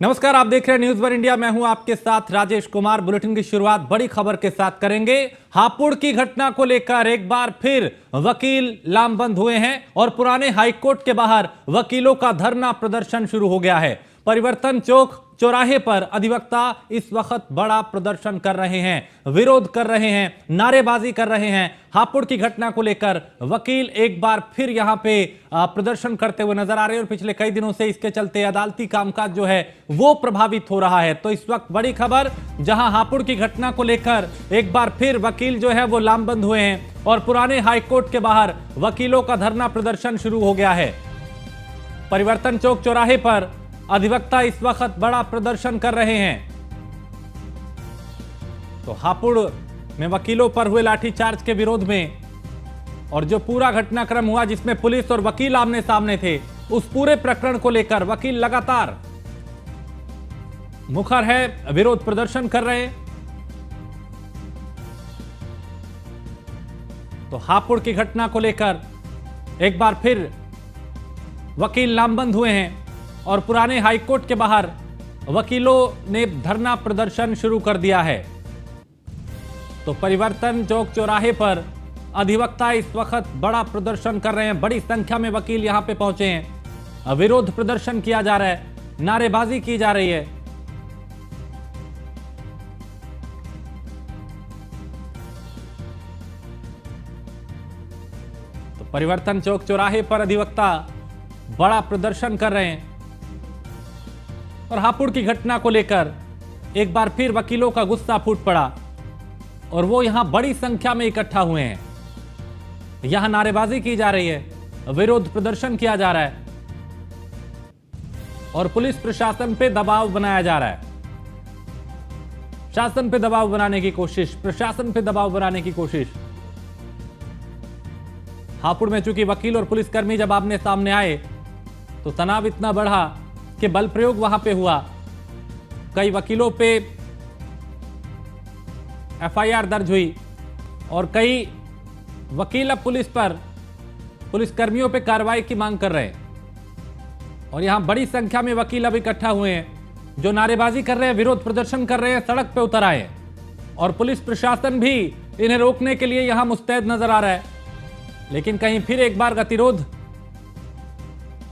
नमस्कार, आप देख रहे हैं न्यूज़ वन इंडिया। मैं हूं आपके साथ राजेश कुमार। बुलेटिन की शुरुआत बड़ी खबर के साथ करेंगे। हापुड़ की घटना को लेकर एक बार फिर वकील लामबंद हुए हैं और पुराने हाईकोर्ट के बाहर वकीलों का धरना प्रदर्शन शुरू हो गया है। परिवर्तन चौक चौराहे पर अधिवक्ता इस वक्त बड़ा प्रदर्शन कर रहे हैं, विरोध कर रहे हैं, नारेबाजी कर रहे हैं। हापुड़ की घटना को लेकर वकील एक बार फिर यहां पे प्रदर्शन करते हुए नजर आ रहे हैं और पिछले कई दिनों से इसके चलते अदालती कामकाज जो है वो प्रभावित हो रहा है। तो इस वक्त बड़ी खबर, जहां हापुड़ की घटना को लेकर एक बार फिर वकील जो है वो लामबंद हुए हैं और पुराने हाईकोर्ट के बाहर वकीलों का धरना प्रदर्शन शुरू हो गया है। परिवर्तन चौक चौराहे पर अधिवक्ता इस वक्त बड़ा प्रदर्शन कर रहे हैं। तो हापुड़ में वकीलों पर हुए लाठीचार्ज के विरोध में और जो पूरा घटनाक्रम हुआ जिसमें पुलिस और वकील आमने सामने थे, उस पूरे प्रकरण को लेकर वकील लगातार मुखर है, विरोध प्रदर्शन कर रहे हैं। तो हापुड़ की घटना को लेकर एक बार फिर वकील लामबंद हुए हैं और पुराने हाईकोर्ट के बाहर वकीलों ने धरना प्रदर्शन शुरू कर दिया है। तो परिवर्तन चौक चौराहे पर अधिवक्ता इस वक्त बड़ा प्रदर्शन कर रहे हैं। बड़ी संख्या में वकील यहां पे पहुंचे हैं, विरोध प्रदर्शन किया जा रहा है, नारेबाजी की जा रही है। तो परिवर्तन चौक चौराहे पर अधिवक्ता बड़ा प्रदर्शन कर रहे हैं और हापुड़ की घटना को लेकर एक बार फिर वकीलों का गुस्सा फूट पड़ा और वो यहां बड़ी संख्या में इकट्ठा हुए हैं। यहां नारेबाजी की जा रही है, विरोध प्रदर्शन किया जा रहा है और पुलिस प्रशासन पे दबाव बनाया जा रहा है। शासन पे दबाव बनाने की कोशिश, प्रशासन पे दबाव बनाने की कोशिश। हापुड़ में चूंकि वकील और पुलिसकर्मी जब आमने सामने आए तो तनाव इतना बढ़ा कि बल प्रयोग वहां पे हुआ। कई वकीलों पे एफआईआर दर्ज हुई और कई वकील अब पुलिसकर्मियों पे कार्रवाई की मांग कर रहे हैं। और यहां बड़ी संख्या में वकील अब इकट्ठा हुए हैं जो नारेबाजी कर रहे हैं, विरोध प्रदर्शन कर रहे हैं, सड़क पे उतर आए हैं और पुलिस प्रशासन भी इन्हें रोकने के लिए यहां मुस्तैद नजर आ रहा है। लेकिन कहीं फिर एक बार गतिरोध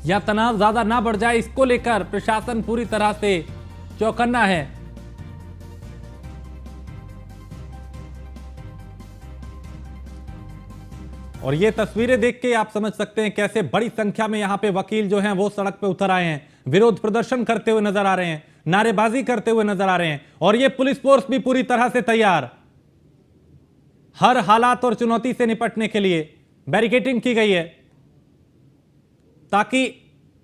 या तनाव ज्यादा ना बढ़ जाए, इसको लेकर प्रशासन पूरी तरह से चौकन्ना है। और ये तस्वीरें देख के आप समझ सकते हैं कैसे बड़ी संख्या में यहां पे वकील जो हैं वो सड़क पे उतर आए हैं, विरोध प्रदर्शन करते हुए नजर आ रहे हैं, नारेबाजी करते हुए नजर आ रहे हैं। और ये पुलिस फोर्स भी पूरी तरह से तैयार, हर हालात और चुनौती से निपटने के लिए बैरिकेडिंग की गई है ताकि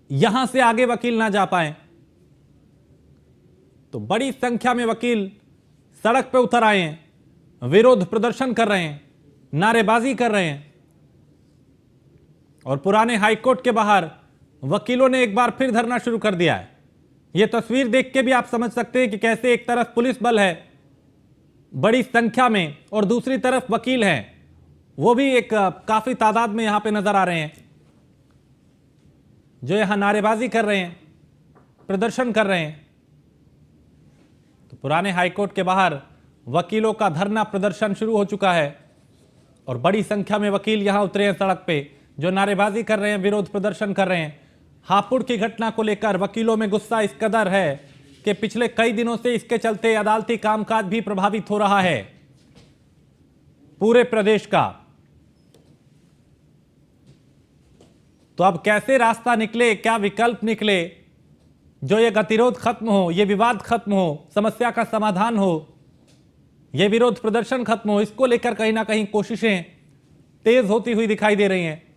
यहां से आगे वकील ना जा पाए। तो बड़ी संख्या में वकील सड़क पे उतर आए हैं, विरोध प्रदर्शन कर रहे हैं, नारेबाजी कर रहे हैं और पुराने हाईकोर्ट के बाहर वकीलों ने एक बार फिर धरना शुरू कर दिया है। यह तस्वीर देख के भी आप समझ सकते हैं कि कैसे एक तरफ पुलिस बल है बड़ी संख्या में और दूसरी तरफ वकील हैं, वो भी एक काफी तादाद में यहां पे नजर आ रहे हैं, जो यहां नारेबाजी कर रहे हैं, प्रदर्शन कर रहे हैं। तो पुराने हाईकोर्ट के बाहर वकीलों का धरना प्रदर्शन शुरू हो चुका है और बड़ी संख्या में वकील यहां उतरे हैं सड़क पे, जो नारेबाजी कर रहे हैं, विरोध प्रदर्शन कर रहे हैं। हापुड़ की घटना को लेकर वकीलों में गुस्सा इस कदर है कि पिछले कई दिनों से इसके चलते अदालती कामकाज भी प्रभावित हो रहा है पूरे प्रदेश का। तो अब कैसे रास्ता निकले, क्या विकल्प निकले, जो ये गतिरोध खत्म हो, ये विवाद खत्म हो, समस्या का समाधान हो, ये विरोध प्रदर्शन खत्म हो, इसको लेकर कहीं ना कहीं कोशिशें तेज होती हुई दिखाई दे रही हैं।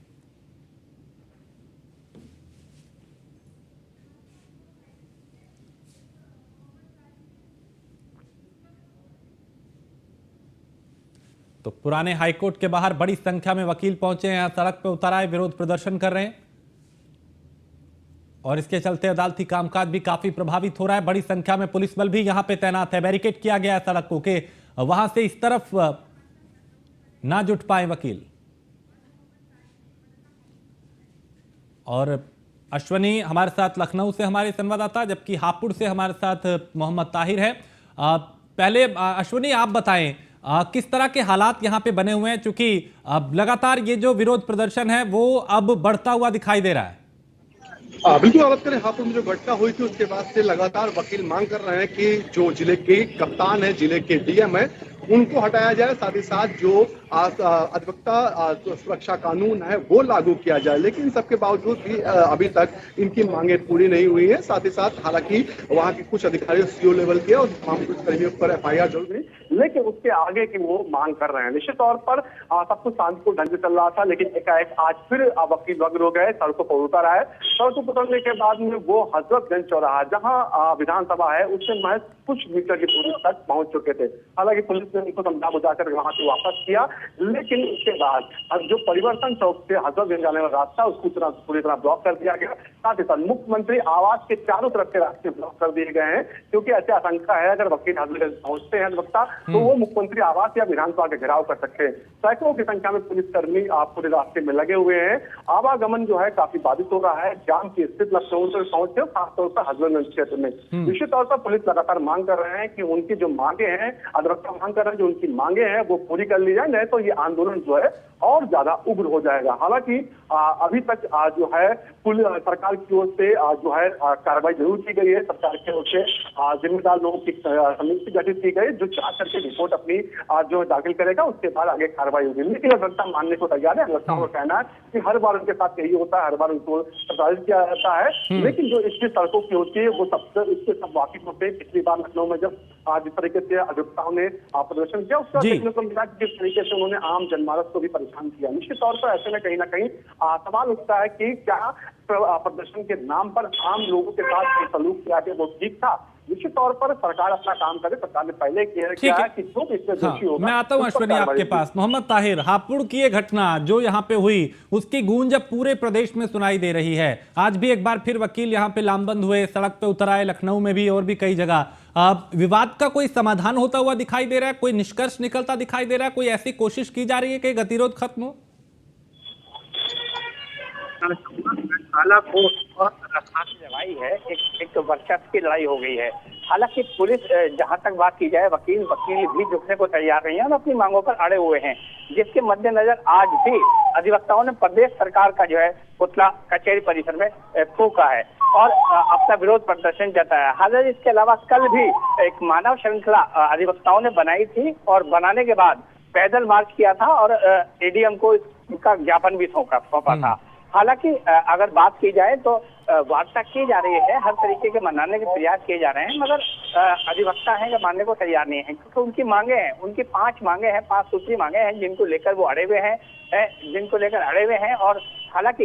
तो पुराने हाईकोर्ट के बाहर बड़ी संख्या में वकील पहुंचे हैं, सड़क पर उतर आए, विरोध प्रदर्शन कर रहे हैं और इसके चलते अदालती कामकाज भी काफी प्रभावित हो रहा है। बड़ी संख्या में पुलिस बल भी यहां पे तैनात है, बैरिकेड किया गया है सड़क को कि वहां से इस तरफ ना जुट पाए वकील। और अश्वनी हमारे साथ लखनऊ से हमारे संवाददाता, जबकि हापुड़ से हमारे साथ मोहम्मद ताहिर है। पहले अश्वनी आप बताएं किस तरह के हालात यहाँ पे बने हुए हैं, चूंकि लगातार ये जो विरोध प्रदर्शन है वो अब बढ़ता हुआ दिखाई दे रहा है। बिल्कुल बात करें, हापुड़ में जो घटना हुई थी उसके बाद से लगातार वकील मांग कर रहे हैं कि जो जिले के कप्तान है, जिले के डीएम है, उनको हटाया जाए। साथ ही साथ जो अधिवक्ता सुरक्षा कानून है वो लागू किया जाए। लेकिन सबके बावजूद भी अभी तक इनकी मांगे पूरी नहीं हुई है। साथ ही साथ हालांकि वहां के कुछ अधिकारी सीओ लेवल के और तमाम कुछ कर्मियों पर एफआईआर चल गई, लेकिन उसके आगे की वो मांग कर रहे हैं। निश्चित तौर पर सब कुछ शांतिपूर्ण ढंग से चल रहा था, लेकिन एकाएक आज फिर वकील वग्र हो गए, सड़कों पर उतर आए। सड़कों पर उतरने के बाद में वो हजरतगंज चौराहा, जहां विधानसभा है, उससे महज कुछ मीटर की दूरी तक पहुंच चुके थे। हालांकि पुलिस ने उनको समझा बुझाकर वहां से वापस किया, लेकिन उसके बाद अब जो परिवर्तन चौक से हजरतगंज जाने वाला रास्ता, उसको पूरी तरह ब्लॉक कर दिया गया। साथ ही साथ मुख्यमंत्री आवास के चारों तरफ के रास्ते ब्लॉक कर दिए गए हैं, क्योंकि ऐसी आशंका है अगर वकील हजरतगंज पहुंचते हैं अधिवक्ता, तो वो मुख्यमंत्री आवास या विधानसभा का घेराव कर सकते हैं। सैकड़ों की संख्या में पुलिसकर्मी पूरे रास्ते में लगे हुए हैं। आवागमन जो है काफी बाधित हो रहा है। जाम की स्थिति लखनऊ से पहुंचे, खासतौर पर हजरतगंज क्षेत्र में। निश्चित तौर पर पुलिस लगातार मांग कर रहे हैं कि उनकी जो मांगे हैं, अधिवक्ता मांग कर रहे हैं जो उनकी मांगे हैं वो पूरी कर ली जाए, नहीं तो ये आंदोलन जो है और ज्यादा उग्र हो जाएगा। हालांकि अभी तक जो है सरकार की ओर से जो है कार्रवाई जरूर की गई है। सरकार की ओर से जिम्मेदार लोगों की समिति गठित की गई, जो जांच करके रिपोर्ट अपनी जो दाखिल करेगा, उसके बाद आगे कार्रवाई होगी। लेकिन अधिवक्ता मानने को तैयार है। अधिवक्ता का कहना है कि हर बार उनके साथ यही होता है, हर बार उनको प्रताड़ित किया जाता है, लेकिन जो इसकी सड़कों की होती है वो सबसे इससे सब वाकिफ होते हैं। पिछली बार लखनऊ में जब जिस तरीके से अधिवक्ताओं ने प्रदर्शन किया, उसका देखने को मिला कि किस तरीके से उन्होंने आम जनमानस को भी परेशान किया। निश्चित तौर पर ऐसे में कहीं ना कहीं सवाल उठता है कि क्या प्रदर्शन के नाम पर आम लोगों के साथ सलूक किया गया वो ठीक था। निश्चित तौर पर सरकार अपना काम करे। सरकार ने पहले किया है कि जो इससे दोषी होगा। मैं आता हूं अश्वनी आपके पास। मोहम्मद ताहिर, हापुड़ की ये घटना जो यहाँ पे हुई उसकी गूंज अब पूरे प्रदेश में सुनाई दे रही है। आज भी एक बार फिर वकील यहाँ पे लामबंद हुए, सड़क पे उतर आए, लखनऊ में भी और भी कई जगह। विवाद का कोई समाधान होता हुआ दिखाई दे रहा है, कोई निष्कर्ष निकलता दिखाई दे रहा है, कोई ऐसी कोशिश की जा रही है कि गतिरोध खत्म हो? को लड़ाई है, एक वर्चस्व की लड़ाई हो गई है। हालांकि पुलिस, जहां तक बात की जाए, वकील भी झुकने को तैयार नहीं है और अपनी मांगों पर अड़े हुए हैं, जिसके मद्देनजर आज भी अधिवक्ताओं ने प्रदेश सरकार का जो है पुतला कचहरी परिसर में फूंका है और अपना विरोध प्रदर्शन जताया। हालांकि इसके अलावा कल भी एक मानव श्रृंखला अधिवक्ताओं ने बनाई थी और बनाने के बाद पैदल मार्च किया था और एडीएम को इसका ज्ञापन भी सौंपा था। हालांकि अगर बात की जाए तो वार्ता की जा रही है, हर तरीके के मनाने के प्रयास किए जा रहे हैं, मगर अधिवक्ता हैं कि मानने को तैयार नहीं है, क्योंकि उनकी मांगे हैं, उनकी 5 मांगे हैं, 5 सूत्री मांगे हैं, जिनको लेकर वो अड़े हुए हैं। और हालांकि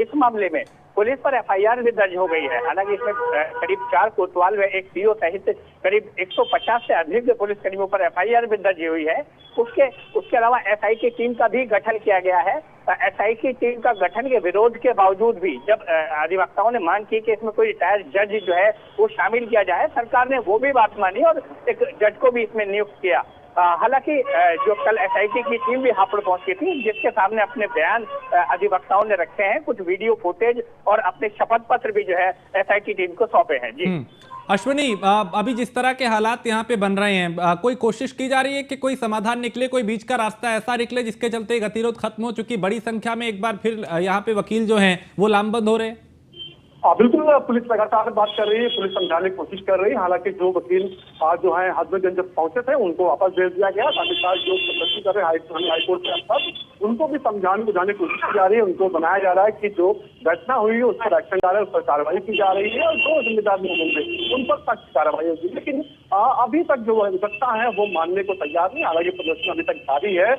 इस मामले में पुलिस पर एफआईआर भी दर्ज हो गई है। हालांकि इसमें करीब 4 कोतवाल व एक सीओ सहित करीब 150 से अधिक पुलिसकर्मियों पर एफआईआर भी दर्ज हुई है। उसके अलावा एसआई की टीम का भी गठन किया गया है। एसआई की टीम का गठन के विरोध के बावजूद भी जब अधिवक्ताओं ने मांग की कि इसमें कोई रिटायर्ड जज जो है वो शामिल किया जाए, सरकार ने वो भी बात मानी और एक जज को भी इसमें नियुक्त किया। हालांकि जो कल एसआईटी की टीम भी हापुड़ पहुंची थी, जिसके सामने अपने बयान अधिवक्ताओं ने रखे हैं, कुछ वीडियो फुटेज और अपने शपथ पत्र भी जो है एसआईटी टीम को सौंपे हैं। जी अश्वनी, अभी जिस तरह के हालात यहाँ पे बन रहे हैं, कोई कोशिश की जा रही है कि कोई समाधान निकले, कोई बीच का रास्ता ऐसा निकले जिसके चलते गतिरोध खत्म हो, चूंकि बड़ी संख्या में एक बार फिर यहाँ पे वकील जो हैं वो लामबंद हो रहे हैं? बिल्कुल, पुलिस लगातार बात कर रही है, पुलिस समझाने की कोशिश कर रही है। हालांकि जो वकील जो है हजरतगंज जब पहुंचे थे उनको वापस भेज दिया गया। साथ ही साथ जो प्रदर्शन कर रहे हाईकोर्ट के आसपास उनको भी समझाने बुझाने की कोशिश की जा रही है। उनको बनाया जा रहा है कि जो घटना हुई है उस पर एक्शन जा रहा है, उस पर कार्रवाई की जा रही है और जो जिम्मेदार लोग होंगे उन पर सख्त कार्रवाई होगी। लेकिन अभी तक जो अधिवक्ता है वो मानने को तैयार नहीं। हालांकि प्रदर्शन अभी तक जारी है।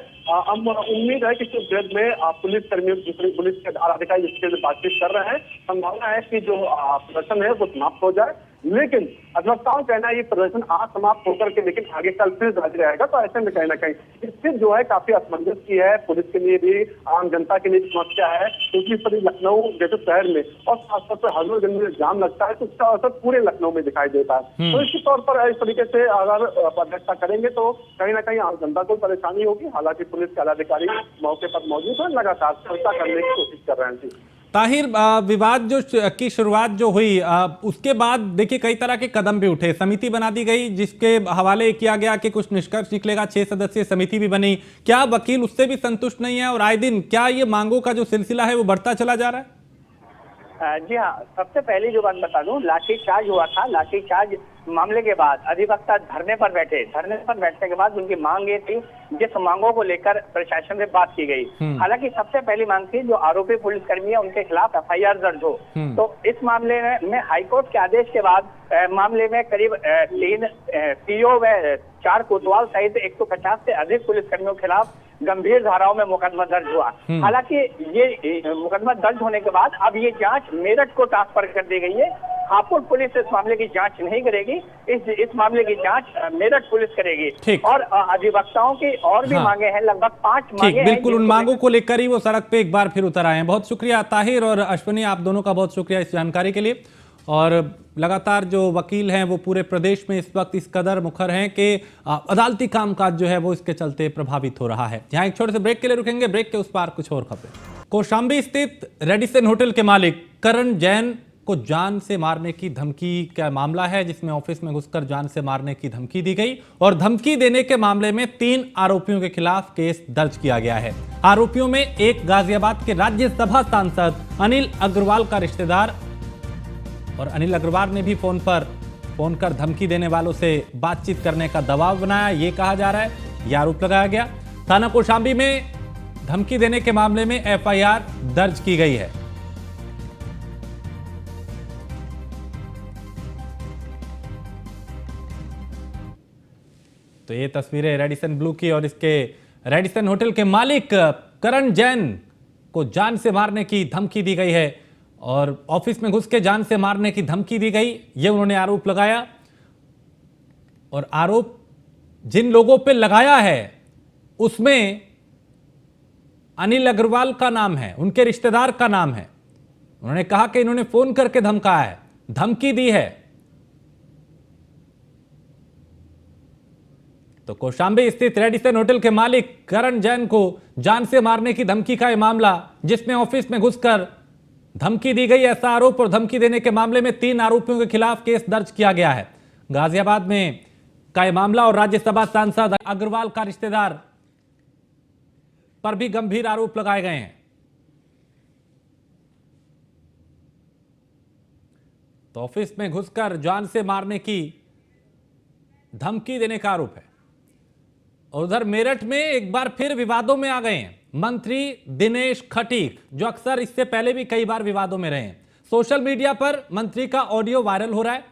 हम उम्मीद है कि कुछ देर में पुलिस कर्मियों, दूसरे पुलिस के अधिकारी जिसके बातचीत कर रहे हैं, संभावना है कि जो प्रदर्शन है वो समाप्त हो जाए। लेकिन अधिवक्ताओं कहना है ये प्रदर्शन आज समाप्त होकर के लेकिन आगे कल फिर जारी रहेगा। तो ऐसे में कहीं ना कहीं स्थिति जो है काफी असमंजस की है, पुलिस के लिए भी, आम जनता के लिए समस्या है, क्योंकि इस पर लखनऊ जैसे शहर में और खासतौर पर हजरतगंज में जाम लगता है तो उसका असर पूरे लखनऊ में दिखाई देता है। तो इसी तौर पर इस तरीके से अगर पदयात्रा करेंगे तो कहीं ना कहीं आम जनता को परेशानी होगी। हालांकि पुलिस के अधिकारी मौके पर मौजूद है, लगातार चर्चा करने की कोशिश कर रहे हैं। ताहिर, विवाद की शुरुआत जो हुई उसके बाद देखिए कई तरह के कदम भी उठे, समिति बना दी गई जिसके हवाले किया गया कि कुछ निष्कर्ष निकलेगा, 6 सदस्यीय समिति भी बनी। क्या वकील उससे भी संतुष्ट नहीं है और आए दिन क्या ये मांगों का जो सिलसिला है वो बढ़ता चला जा रहा है? जी हाँ, सबसे पहली जो बात बता दूं, लाठीचार्ज हुआ था। लाठीचार्ज मामले के बाद अधिवक्ता धरने पर बैठे। धरने पर बैठने के बाद उनकी मांग ये थी, जिस मांगों को लेकर प्रशासन से बात की गई। हालांकि सबसे पहली मांग थी जो आरोपी पुलिसकर्मी है उनके खिलाफ FIR दर्ज हो। तो इस मामले में हाईकोर्ट के आदेश के बाद मामले में करीब 3 PO व 4 कोतवाल सहित 150 से अधिक पुलिसकर्मियों के खिलाफ गंभीर धाराओं में मुकदमा दर्ज हुआ। हालांकि ये मुकदमा दर्ज होने के बाद अब ये जांच मेरठ को ट्रांसफर कर दी गई है। हापुड़ पुलिस इस मामले की जांच नहीं करेगी, इस मामले की जांच मेरठ पुलिस करेगी। और अधिवक्ताओं की और भी मांगे हैं, लगभग 5 मांगे हैं। बिल्कुल, उन मांगों को लेकर ही वो सड़क पे एक बार फिर उतर आए हैं। बहुत शुक्रिया ताहिर और अश्विनी, आप दोनों का बहुत शुक्रिया इस जानकारी के लिए। और लगातार जो वकील हैं वो पूरे प्रदेश में इस वक्त इस कदर मुखर हैं कि अदालती कामकाज जो है वो इसके चलते प्रभावित हो रहा है। यहाँ एक छोटे से ब्रेक के लिए रुकेंगे, ब्रेक के उस पार कुछ और खबरें। कौशाम्बी स्थित रेडिसन होटल के मालिक करण जैन को जान से मारने की धमकी का मामला है, जिसमें ऑफिस में घुसकर जान से मारने की धमकी दी गई और धमकी देने के मामले में 3 आरोपियों के खिलाफ केस दर्ज किया गया है। आरोपियों में एक गाजियाबाद के राज्यसभा सांसद अनिल अग्रवाल का रिश्तेदार, और अनिल अग्रवाल ने भी फोन कर धमकी देने वालों से बातचीत करने का दबाव बनाया, ये कहा जा रहा है, यह आरोप लगाया गया। थाना कौशाम्बी में धमकी देने के मामले में FIR दर्ज की गई है। तो ये तस्वीरें रेडिसन ब्लू की, और इसके रेडिसन होटल के मालिक करण जैन को जान से मारने की धमकी दी गई है और ऑफिस में घुस के जान से मारने की धमकी दी गई, ये उन्होंने आरोप लगाया। और आरोप जिन लोगों पे लगाया है उसमें अनिल अग्रवाल का नाम है, उनके रिश्तेदार का नाम है। उन्होंने कहा कि इन्होंने फोन करके धमकाया है, धमकी दी है। तो कौशाम्बी स्थित रेडिसन होटल के मालिक करण जैन को जान से मारने की धमकी का यह मामला, जिसमें ऑफिस में घुसकर धमकी दी गई, ऐसा आरोप और धमकी देने के मामले में 3 आरोपियों के खिलाफ केस दर्ज किया गया है। गाजियाबाद में का यह मामला और राज्यसभा सांसद अग्रवाल का रिश्तेदार पर भी गंभीर आरोप लगाए गए हैं। तो ऑफिस में घुसकर जान से मारने की धमकी देने का आरोप है। और उधर मेरठ में एक बार फिर विवादों में आ गए हैं मंत्री दिनेश खटीक, जो अक्सर इससे पहले भी कई बार विवादों में रहे हैं। सोशल मीडिया पर मंत्री का ऑडियो वायरल हो रहा है।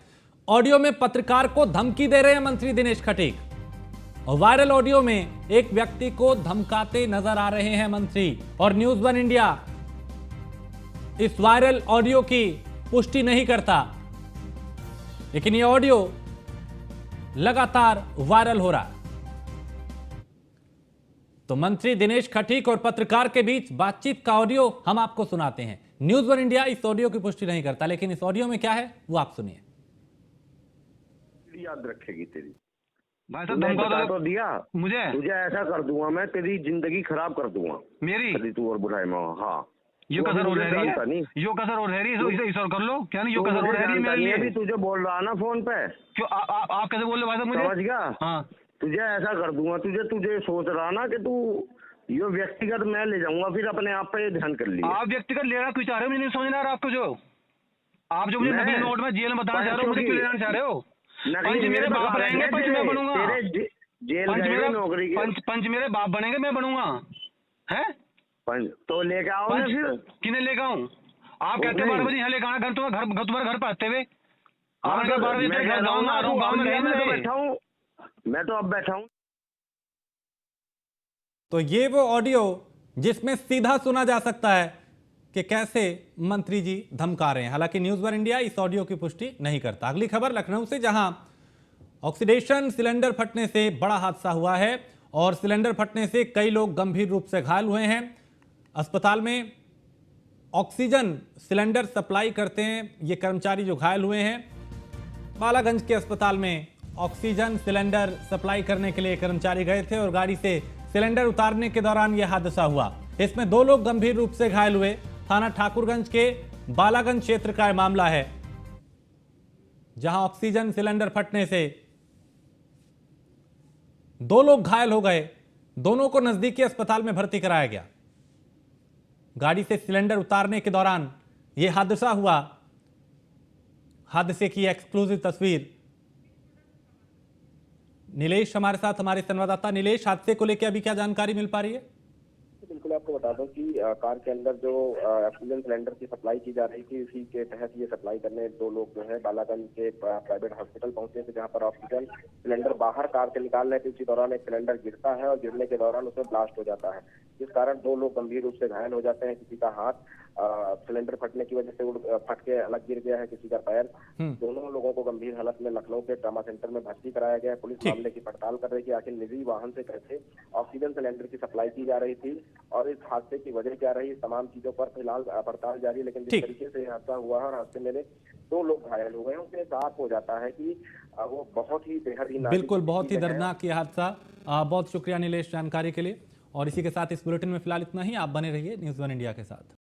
ऑडियो में पत्रकार को धमकी दे रहे हैं मंत्री दिनेश खटीक। और वायरल ऑडियो में एक व्यक्ति को धमकाते नजर आ रहे हैं मंत्री। और न्यूज़ 1 इंडिया इस वायरल ऑडियो की पुष्टि नहीं करता, लेकिन यह ऑडियो लगातार वायरल हो रहा है। तो मंत्री दिनेश खटीक और पत्रकार के बीच बातचीत का ऑडियो हम आपको सुनाते हैं। न्यूज़ 1 इंडिया इस ऑडियो की पुष्टि नहीं करता, लेकिन इस ऑडियो में क्या है वो आप सुनिए। याद रखेगी तेरी भाई साहब, धमका तो दिया मुझे तुझे ऐसा कर दूंगा, मैं तेरी जिंदगी खराब कर दूंगा मेरी यदि तू और बुढ़ाई में हो। हाँ, यो कसर हो रही है, यो कसर हो रही है, इसे इस और कर लो। क्या नहीं, यो कसर हो रही है मेरे लिए। अभी तुझे बोल रहा ना फोन पे, क्यों आप कैसे बोल रहे भाई साहब मुझे? समझ गया? हाँ, तुझे ऐसा कर दूंगा, तुझे सोच रहा ना कि तू ये व्यक्तिगत मैं ले जाऊंगा, फिर अपने आप पे ध्यान कर लिया। आप व्यक्तिगत लेना क्यों चाह रहे हो? मुझे नहीं समझ आ रहा आपको। जो आप जो मुझे नकली नोट में जेल में बताना चाह रहे हो, मुझे क्यों लेना चाह रहे हो? पंच मेरे बाप बनेंगे, पंच मैं बनूंगा। पंच मेरे बाप बनेंगे, मैं बनूंगा। है पंच तो लेके आओ ना, फिर किन्हें लेकर आऊँ? आप कहते 12 बजे यहाँ लेकर आना, घर तुम्हारे घर पे आते हुए आपने कहा 12 बजे तेरे घर गाँव में आ रहा हूँ, गाँव में बैठा हूँ मैं, तो अब बैठा हूँ। तो ये वो ऑडियो जिसमें सीधा सुना जा सकता है कि कैसे मंत्री जी धमका रहे हैं। हालांकि न्यूज़ 1 इंडिया इस ऑडियो की पुष्टि नहीं करता। अगली खबर लखनऊ से, जहां ऑक्सीडेशन सिलेंडर फटने से बड़ा हादसा हुआ है और सिलेंडर फटने से कई लोग गंभीर रूप से घायल हुए हैं। अस्पताल में ऑक्सीजन सिलेंडर सप्लाई करते हैं ये कर्मचारी जो घायल हुए हैं। बालागंज के अस्पताल में ऑक्सीजन सिलेंडर सप्लाई करने के लिए कर्मचारी गए थे और गाड़ी से सिलेंडर उतारने के दौरान यह हादसा हुआ। इसमें 2 लोग गंभीर रूप से घायल हुए। थाना ठाकुरगंज के बालागंज क्षेत्र का मामला है, जहां ऑक्सीजन सिलेंडर फटने से 2 लोग घायल हो गए। दोनों को नजदीकी अस्पताल में भर्ती कराया गया। गाड़ी से सिलेंडर उतारने के दौरान यह हादसा हुआ। हादसे की एक्सक्लूसिव तस्वीर नीलेश हमारे साथ, हमारे संवाददाता। नीलेश, हादसे को लेकर अभी क्या जानकारी मिल पा रही है? बिल्कुल आपको बता दूं कि कार के अंदर जो ऑक्सीजन सिलेंडर की सप्लाई की जा रही थी, उसी के तहत ये सप्लाई करने 2 लोग जो है बालागंज के प्राइवेट हॉस्पिटल पहुंचे थे, जहां पर ऑक्सीजन सिलेंडर बाहर कार से निकाल रहे थे। उसी दौरान एक सिलेंडर गिरता है और गिरने के दौरान उसमें ब्लास्ट हो जाता है, जिस कारण 2 लोग गंभीर रूप से घायल हो जाते हैं। किसी का हाथ सिलेंडर फटने की वजह से फट के अलग गिर गया है, किसी का पैर। दोनों लोगों को गंभीर हालत में लखनऊ के ट्रॉमा सेंटर में भर्ती कराया गया है। पुलिस मामले की पड़ताल कर रही है कि आखिर निजी वाहन से कैसे ऑक्सीजन सिलेंडर की सप्लाई की जा रही थी और इस हादसे की वजह क्या रही, इस तमाम चीजों पर फिलहाल पड़ताल जारी है। लेकिन जिस तरीके से हादसा हुआ है और हादसे में 2 लोग घायल हो गए हैं, उससे साफ हो जाता है कि वो बहुत ही बेहद ही बिल्कुल, बहुत ही दर्दनाक ये हादसा। बहुत शुक्रिया नीलेश जानकारी के लिए। और इसी के साथ इस बुलेटिन में फिलहाल इतना ही। आप बने रहिए न्यूज़ 1 इंडिया के साथ।